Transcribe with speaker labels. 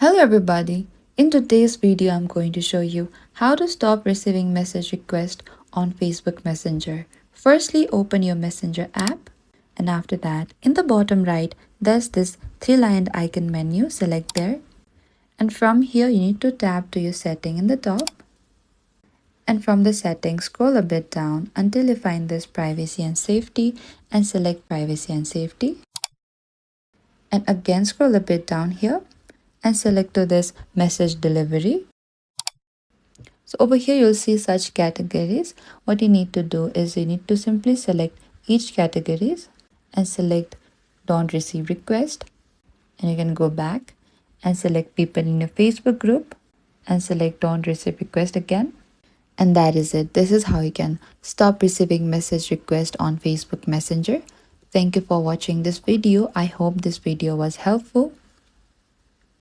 Speaker 1: Hello everybody. In today's video, I'm going to show you how to stop receiving message requests on Facebook Messenger. Firstly, open your Messenger app, and after that, in the bottom right, there's this three-lined icon menu. Select there, and from here you need to tap to your setting in the top, and from the settings scroll a bit down until you find this privacy and safety, and select privacy and safety, and again scroll a bit down here and select to this message delivery. So over here you'll see such categories. What you need to do is you need to simply select each categories and select don't receive request, and you can go back and select people in your Facebook group and select don't receive request again. And that is it. This is how you can stop receiving message request on Facebook Messenger. Thank you for watching this video. I hope this video was helpful.